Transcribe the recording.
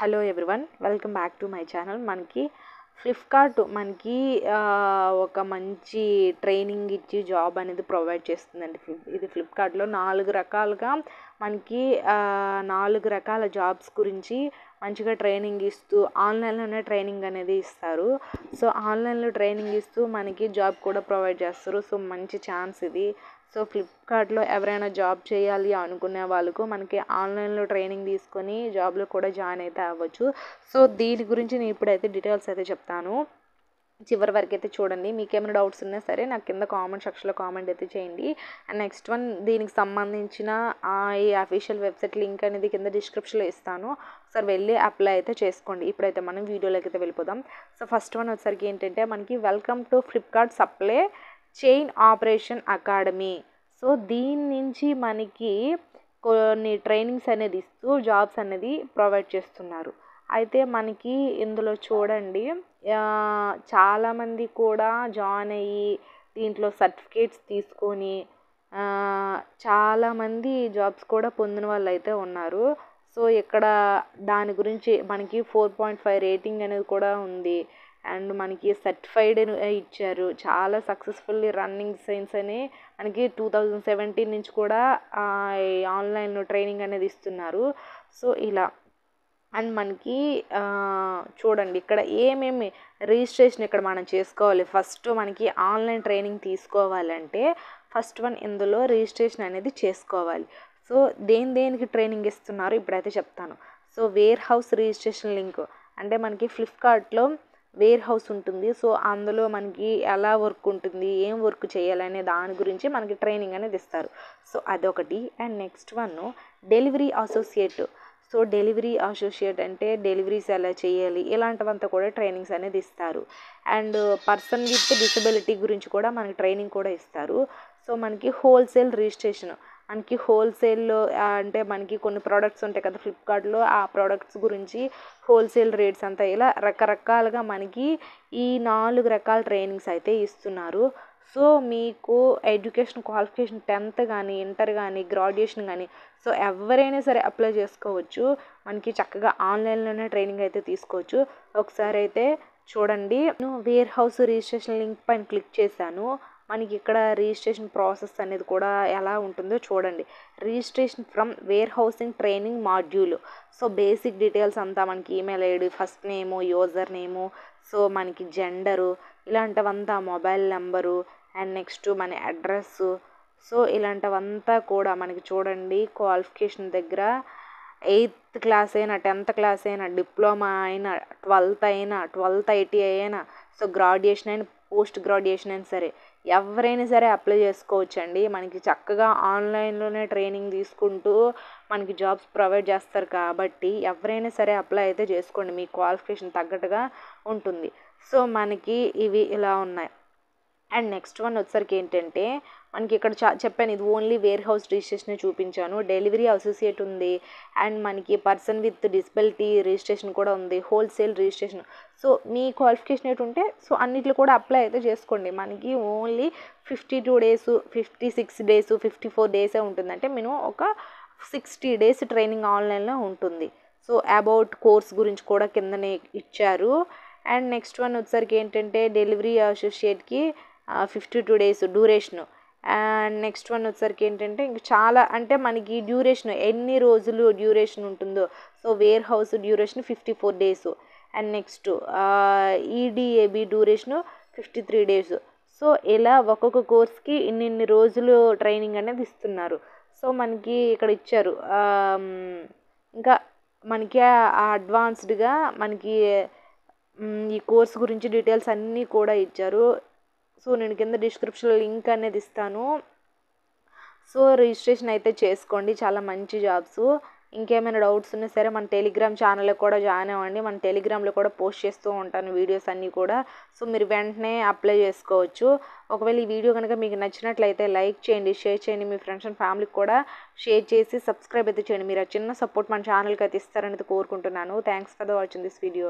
Hello everyone, welcome back to my channel. మనకి Flipkart ఒక మంచి ట్రైనింగ్ ఇచ్చి జాబ్ అనేది ప్రొవైడ్ చేస్తుందండి. ఇది ఫ్లిప్కార్ట్లో 4 రకాలుగా మనకి 4 రకాల జాబ్స్ గురించి మంచిగా ట్రైనింగ్ ఇస్తూ ఆన్లైన్లోనే ట్రైనింగ్ అనేది ఇస్తారు. సో ఆన్లైన్లో ట్రైనింగ్ ఇస్తూ మనకి జాబ్ కూడా ప్రొవైడ్ చేస్తారు. సో మంచి ఛాన్స్ ఇది. సో ఫ్లిప్కార్ట్లో ఎవరైనా జాబ్ చేయాలి అనుకునే వాళ్ళకు మనకి ఆన్లైన్లో ట్రైనింగ్ తీసుకొని జాబ్లో కూడా జాయిన్ అయితే అవ్వచ్చు. సో దీని గురించి నేను ఇప్పుడైతే డీటెయిల్స్ అయితే చెప్తాను. చివరి వరకు అయితే చూడండి. మీకు ఏమైనా డౌట్స్ ఉన్నా సరే నాకు కింద కామెంట్ సెక్షన్లో కామెంట్ అయితే చేయండి. అండ్ నెక్స్ట్ వన్, దీనికి సంబంధించిన ఈ అఫీషియల్ వెబ్సైట్ లింక్ అనేది కింద డిస్క్రిప్షన్లో ఇస్తాను. ఒకసారి వెళ్ళి అప్లై అయితే చేసుకోండి. ఇప్పుడైతే మనం వీడియోలోకి అయితే వెళ్ళిపోదాం. సో ఫస్ట్ వన్ వచ్చేసరికి ఏంటంటే మనకి welcome to Flipkart supply chain operation academy. So దీని నుంచి మనకి కొన్ని ట్రైనింగ్స్ అనేది ఇస్తూ జాబ్స్ అనేది ప్రొవైడ్ చేస్తున్నారు. అయితే మనకి ఇందులో చూడండి, చాలామంది కూడా జాయిన్ అయ్యి దీంట్లో సర్టిఫికేట్స్ తీసుకొని చాలామంది జాబ్స్ కూడా పొందిన వాళ్ళు అయితే ఉన్నారు. సో ఇక్కడ దాని గురించి మనకి 4.5 రేటింగ్ అనేది కూడా ఉంది. అండ్ మనకి సర్టిఫైడ్ ఇచ్చారు. చాలా సక్సెస్ఫుల్లీ రన్నింగ్ సైన్స్ అని మనకి 2017 నుంచి కూడా ఆన్లైన్లో ట్రైనింగ్ అనేది ఇస్తున్నారు. సో ఇలా అండ్ మనకి చూడండి, ఇక్కడ ఏమేమి రిజిస్ట్రేషన్ ఇక్కడ మనం చేసుకోవాలి. ఫస్ట్ మనకి ఆన్లైన్ ట్రైనింగ్ తీసుకోవాలంటే ఫస్ట్ వన్ ఇందులో రిజిస్ట్రేషన్ అనేది చేసుకోవాలి. సో దేనికి ట్రైనింగ్ ఇస్తున్నారు ఇప్పుడైతే చెప్తాను. So where house registration link అంటే మనకి ఫ్లిప్కార్ట్లో వేర్ హౌస్ ఉంటుంది. సో అందులో మనకి ఎలా వర్క్ ఉంటుంది, ఏం వర్క్ చేయాలనే దాని గురించి మనకి ట్రైనింగ్ అనేది ఇస్తారు. సో అదొకటి. And next one delivery associate. So delivery associate అంటే డెలివరీస్ ఎలా చేయాలి ఇలాంటివంతా కూడా ట్రైనింగ్స్ అనేది ఇస్తారు. అండ్ పర్సన్ విత్ డిసబిలిటీ గురించి కూడా మనకి ట్రైనింగ్ కూడా ఇస్తారు. సో మనకి హోల్సేల్ రిజిస్ట్రేషన్, మనకి హోల్సేల్లో అంటే మనకి కొన్ని ప్రోడక్ట్స్ ఉంటాయి కదా ఫ్లిప్కార్ట్లో, ఆ ప్రోడక్ట్స్ గురించి హోల్సేల్ రేట్స్ అంతా ఇలా రకరకాలుగా మనకి ఈ 4 రకాల ట్రైనింగ్స్ అయితే ఇస్తున్నారు. సో మీకు ఎడ్యుకేషన్ క్వాలిఫికేషన్ 10th కానీ ఇంటర్ కానీ గ్రాడ్యుయేషన్ కానీ సో ఎవరైనా సరే అప్లై చేసుకోవచ్చు. మనకి చక్కగా ఆన్లైన్లోనే ట్రైనింగ్ అయితే తీసుకోవచ్చు. ఒకసారి అయితే చూడండి, నేను వేర్ హౌస్ రిజిస్ట్రేషన్ లింక్ పైన క్లిక్ చేశాను. మనకి ఇక్కడ రిజిస్ట్రేషన్ ప్రాసెస్ అనేది కూడా ఎలా ఉంటుందో చూడండి. Registration from warehousing training module. So basic details అంతా మనకి email ID, first name, user name, so మనకి జెండరు, ఇలాంటివంతా మొబైల్ నెంబరు, అండ్ నెక్స్ట్ మన అడ్రస్. సో ఇలాంటివంతా కూడా మనకి చూడండి. క్వాలిఫికేషన్ దగ్గర 8th క్లాస్ అయినా, 10th క్లాస్ అయినా, డిప్లొమా అయినా, 12th ITI అయినా, సో గ్రాడ్యుయేషన్ అయినా, పోస్ట్ గ్రాడ్యుయేషన్ అయినా సరే ఎవరైనా సరే అప్లై చేసుకోవచ్చండి. మనకి చక్కగా ఆన్లైన్లోనే ట్రైనింగ్ తీసుకుంటూ మనకి జాబ్స్ ప్రొవైడ్ చేస్తారు కాబట్టి ఎవరైనా సరే అప్లై అయితే చేసుకోండి. మీ క్వాలిఫికేషన్ తగ్గట్టుగా ఉంటుంది. సో మనకి ఇవి ఇలా ఉన్నాయి. అండ్ నెక్స్ట్ వన్ వచ్చేసరికి ఏంటంటే మనకి ఇక్కడ చెప్పాను, ఇది ఓన్లీ వేర్ హౌస్ రిజిస్ట్రేషన్ చూపించాను. డెలివరీ అసోసియేట్ ఉంది. అండ్ మనకి పర్సన్ విత్ డిసబిలిటీ రిజిస్ట్రేషన్ కూడా ఉంది. Wholesale registration. సో మీ క్వాలిఫికేషన్ ఏంటి ఉంటే సో అన్నిట్లో కూడా అప్లై అయితే చేసుకోండి. మనకి ఓన్లీ 52 డేస్, 56 డేస్, 54 డేసే ఉంటుంది. అంటే మినిమం ఒక 60 డేస్ ట్రైనింగ్ ఆన్లైన్లో ఉంటుంది. సో అబౌట్ కోర్స్ గురించి కూడా కిందనే ఇచ్చారు. అండ్ నెక్స్ట్ వన్ వచ్చేసరికి ఏంటంటే డెలివరీ అసోసియేట్కి 52 days duration. And next one వచ్చేసరికి ఏంటంటే ఇంక చాలా అంటే మనకి డ్యూరేషన్ ఎన్ని రోజులు డ్యూరేషన్ ఉంటుందో. So where house duration 54 days. And next EDAB duration 53 days. So ఇలా ఒక్కొక్క కోర్స్కి ఇన్ని రోజులు ట్రైనింగ్ అనేది ఇస్తున్నారు. సో మనకి ఇక్కడ ఇచ్చారు. ఇంకా మనకి అడ్వాన్స్డ్గా మనకి ఈ కోర్స్ గురించి డీటెయిల్స్ అన్నీ కూడా ఇచ్చారు. సో నేను కింద డిస్క్రిప్షన్లో లింక్ అనేది ఇస్తాను. సో రిజిస్ట్రేషన్ అయితే చేసుకోండి. చాలా మంచి జాబ్స్. ఇంకేమైనా డౌట్స్ ఉన్నా సరే మన టెలిగ్రామ్ ఛానల్లో కూడా జాయిన్ అవ్వండి. మన టెలిగ్రామ్లో కూడా పోస్ట్ చేస్తూ ఉంటాను వీడియోస్ అన్నీ కూడా. సో మీరు వెంటనే అప్లై చేసుకోవచ్చు. ఒకవేళ ఈ వీడియో కనుక మీకు నచ్చినట్లయితే లైక్ చేయండి, షేర్ చేయండి, మీ ఫ్రెండ్స్ అండ్ ఫ్యామిలీకి కూడా షేర్ చేసి సబ్స్క్రైబ్ అయితే చేయండి. మీరు చిన్న సపోర్ట్ మన ఛానల్కి అయితే ఇస్తారనేది కోరుకుంటున్నాను. Thanks for watching this video.